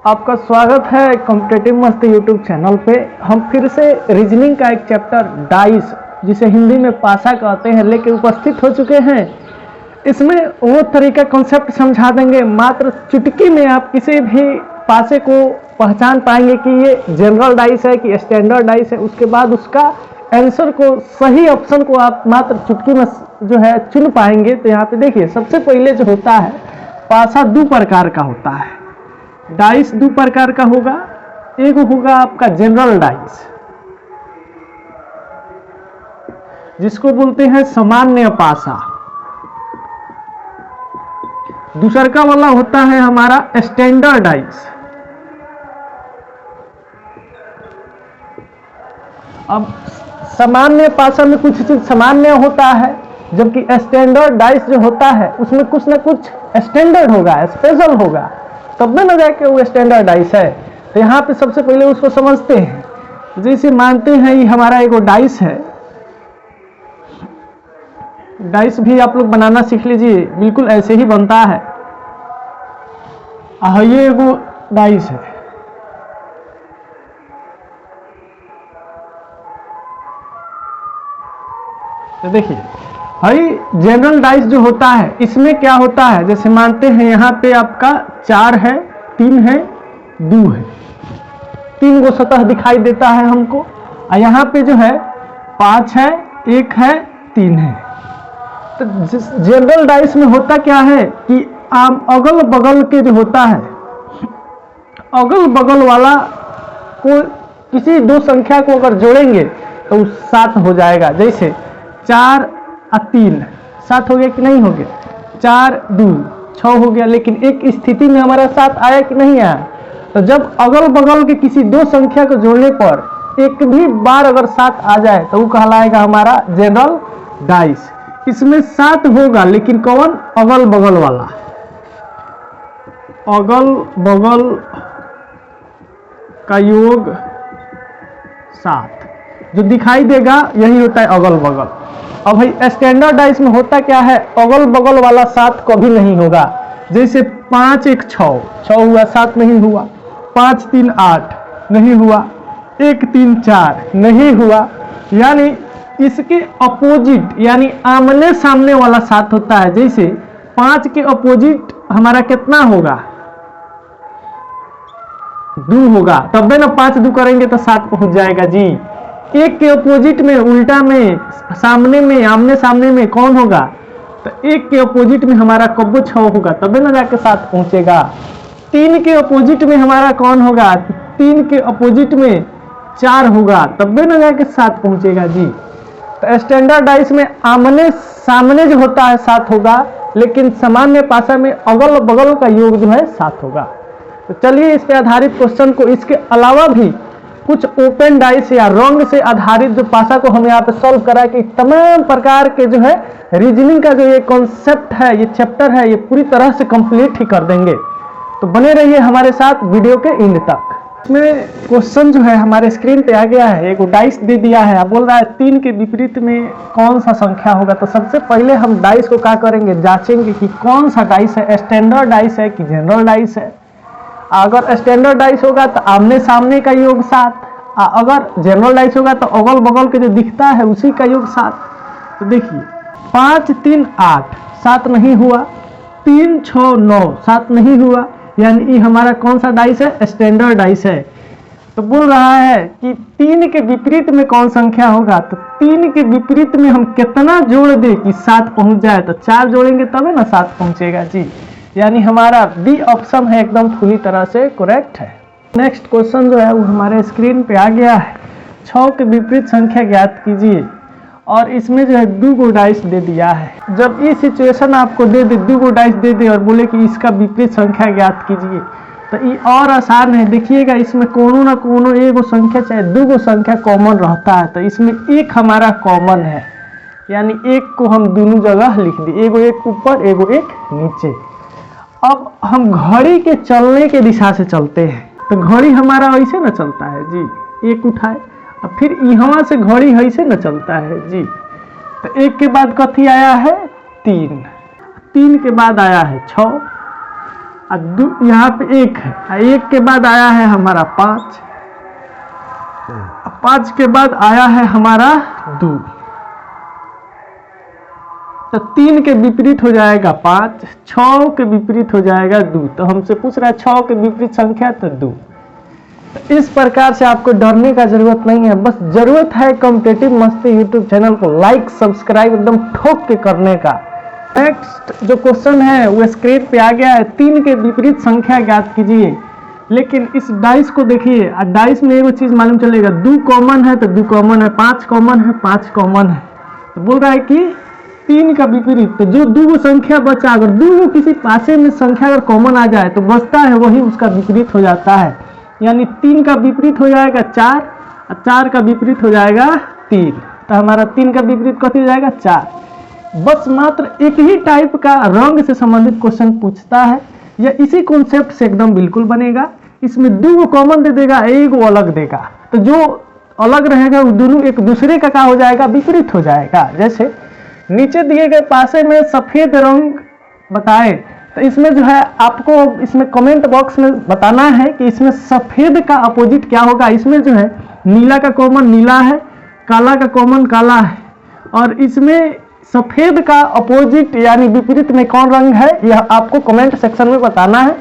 आपका स्वागत है कॉम्पिटिटिव मस्त यूट्यूब चैनल पे। हम फिर से रीजनिंग का एक चैप्टर डाइस, जिसे हिंदी में पासा कहते हैं, लेके उपस्थित हो चुके हैं। इसमें वो तरीका कॉन्सेप्ट समझा देंगे, मात्र चुटकी में आप किसी भी पासे को पहचान पाएंगे कि ये जनरल डाइस है कि स्टैंडर्ड डाइस है। उसके बाद उसका आंसर को, सही ऑप्शन को आप मात्र चुटकी में जो है चुन पाएंगे। तो यहाँ पे देखिए, सबसे पहले जो होता है पासा दो प्रकार का होता है। डाइस दो प्रकार का होगा। एक होगा आपका जनरल डाइस, जिसको बोलते हैं सामान्य पासा। दूसरा वाला होता है हमारा स्टैंडर्ड डाइस। अब सामान्य पासा में कुछ चीज सामान्य होता है, जबकि स्टैंडर्ड डाइस जो होता है उसमें कुछ ना कुछ स्टैंडर्ड होगा, स्पेशल होगा, तब ना जाके वो स्टैंडर्ड डाइस है। तो यहाँ पे सबसे पहले उसको समझते हैं। जैसे मानते हैं ये हमारा एगो डाइस है। डाइस भी आप लोग बनाना सीख लीजिए, बिल्कुल ऐसे ही बनता है। ये एगो डाइस है। तो देखिए, भाई जनरल डाइस जो होता है इसमें क्या होता है, जैसे मानते हैं यहाँ पे आपका 4 है, 3 है, 2 है, 3 गो सतह दिखाई देता है हमको। और यहाँ पे जो है 5 है, 1 है, 3 है। तो जनरल डाइस में होता क्या है कि अगल बगल के जो होता है, अगल बगल वाला को किसी दो संख्या को अगर जोड़ेंगे तो 7 हो जाएगा। जैसे 4 और 3 7 हो गया कि नहीं हो गया, 4 2 6 हो गया। लेकिन एक स्थिति में हमारा 7 आया कि नहीं आया। तो जब अगल बगल के किसी दो संख्या को जोड़ने पर एक भी बार अगर 7 आ जाए तो वो कहलाएगा हमारा जनरल डाइस। इसमें 7 होगा, लेकिन कौन? अगल बगल वाला। अगल बगल का योग 7 जो दिखाई देगा यही होता है अगल बगल। अब भाई स्टैंडर्ड डाइस में होता क्या है, अगल बगल वाला 7 कभी नहीं होगा। जैसे 5 1 6 6 हुआ, 7 नहीं हुआ। 5 3 8 नहीं हुआ। 1 3 4 नहीं हुआ। यानी इसके अपोजिट, यानी आमने सामने वाला 7 होता है। जैसे 5 के अपोजिट हमारा कितना होगा? 2 होगा। तब भी ना 5 2 करेंगे तो 7 पहुंच जाएगा जी। 1 के अपोजिट में, उल्टा में, सामने में, आमने सामने में कौन होगा? तो 1 के अपोजिट में हमारा कब्बो 6 होगा, तब ना जाके 7 पहुंचेगा। 3 के अपोजिट में हमारा कौन होगा? 3 के अपोजिट में 4 होगा, तब ना जाके 7 पहुंचेगा जी। तो स्टैंडर्ड डाइस में आमने सामने जो होता है 7 होगा, लेकिन सामान्य पासा में अगल बगल का योग जो है 7 होगा। तो चलिए इस पे आधारित क्वेश्चन को, इसके अलावा भी कुछ ओपन डाइस या रंग से आधारित जो पासा को हम यहाँ पे सॉल्व करा कि तमाम प्रकार के जो है रीजनिंग का जो ये कॉन्सेप्ट है, ये चैप्टर है, ये पूरी तरह से कंप्लीट ही कर देंगे। तो बने रहिए हमारे साथ वीडियो के एंड तक। इसमें क्वेश्चन जो है हमारे स्क्रीन पे आ गया है। एक डाइस दे दिया है, अब बोल रहा है 3 के विपरीत में कौन सा संख्या होगा। तो सबसे पहले हम डाइस को क्या करेंगे, जांचेंगे कि कौन सा डाइस है, स्टैंडर्ड डाइस है कि जनरल डाइस है। अगर स्टैंडर्ड डाइस होगा तो आमने सामने का योग 7, अगर जनरल डाइस होगा तो अगल बगल के जो दिखता है उसी का योग 7। तो देखिए 5 3 8 7 नहीं हुआ। 3 6 9 7 नहीं हुआ। यानी ये हमारा कौन सा डाइस है? स्टैंडर्ड डाइस है। तो बोल रहा है कि 3 के विपरीत में कौन संख्या होगा। तो 3 के विपरीत में हम कितना जोड़ दे कि 7 पहुंच जाए। तो 4 जोड़ेंगे तब है ना 7 पहुंचेगा जी। यानी हमारा बी ऑप्शन है एकदम पूरी तरह से करेक्ट है। नेक्स्ट क्वेश्चन जो है वो हमारे स्क्रीन पे आ गया है। 6 के विपरीत संख्या ज्ञात कीजिए। और इसमें जो है 2 गो डाइस दे दिया है। जब ये सिचुएशन आपको दे दे, 2 गो डाइस दे दे और बोले कि इसका विपरीत संख्या ज्ञात कीजिए, तो ये और आसान है। देखिएगा इसमें कोनो ना कोनो एगो संख्या चाहे 2 गो संख्या कॉमन रहता है। तो इसमें एक हमारा कॉमन है, यानी एक को हम दोनों जगह लिख दिए, एगो एक ऊपर एगो एक नीचे। अब हम घड़ी के चलने के दिशा से चलते हैं। तो घड़ी हमारा ऐसे न चलता है जी, एक उठाए और फिर यहाँ से घड़ी ऐसे न चलता है जी। तो 1 के बाद कथी आया है? 3, 3 के बाद आया है 6, यहाँ पे 1 है, 1 के बाद आया है हमारा 5, 5 के बाद आया है हमारा 2, तो 3 के विपरीत हो जाएगा 5, 6 के विपरीत हो जाएगा 2, तो हमसे पूछ रहा है 6 के विपरीत संख्या तो 2। तो इस प्रकार से आपको डरने का जरूरत नहीं है, बस जरूरत है कॉम्पिटिटिव मस्ती यूट्यूब चैनल को लाइक सब्सक्राइब एकदम ठोक के करने का। नेक्स्ट जो क्वेश्चन है वो स्क्रीन पे आ गया है, 3 के विपरीत संख्या ज्ञात कीजिए। लेकिन इस डाइस को देखिए, डाइस में एगो चीज मालूम चलेगा, 2 कॉमन है तो 2 कॉमन है, 5 कॉमन है 5 कॉमन है। तो बोल रहा है कि 3 का विपरीत, तो जो 2 संख्या बचा, अगर 2 किसी पासे में संख्या अगर कॉमन आ जाए तो बचता है वही उसका विपरीत हो जाता है। यानी 3 का विपरीत हो जाएगा 4 और 4 का विपरीत हो जाएगा 3, तो हमारा 3 का विपरीत कथी हो जाएगा 4। बस मात्र एक ही टाइप का रंग से संबंधित क्वेश्चन पूछता है, या इसी कॉन्सेप्ट से एकदम बिल्कुल बनेगा। इसमें 2 कॉमन दे देगा, 1 अलग देगा, तो जो अलग रहेगा वो दोनों एक दूसरे का क्या हो जाएगा, विपरीत हो जाएगा। जैसे नीचे दिए गए पासे में सफेद रंग बताए, तो इसमें जो है आपको इसमें कमेंट बॉक्स में बताना है कि इसमें सफेद का अपोजिट क्या होगा। इसमें जो है नीला का कॉमन नीला है, काला का कॉमन काला है, और इसमें सफेद का अपोजिट यानी विपरीत में कौन रंग है, यह आपको कमेंट सेक्शन में बताना है।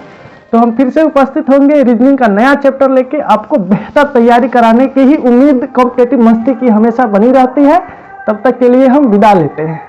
तो हम फिर से उपस्थित होंगे रीजनिंग का नया चैप्टर लेके, आपको बेहतर तैयारी कराने की ही उम्मीद कॉम्पिटिटिव मस्ती की हमेशा बनी रहती है। तब तक के लिए हम विदा लेते हैं।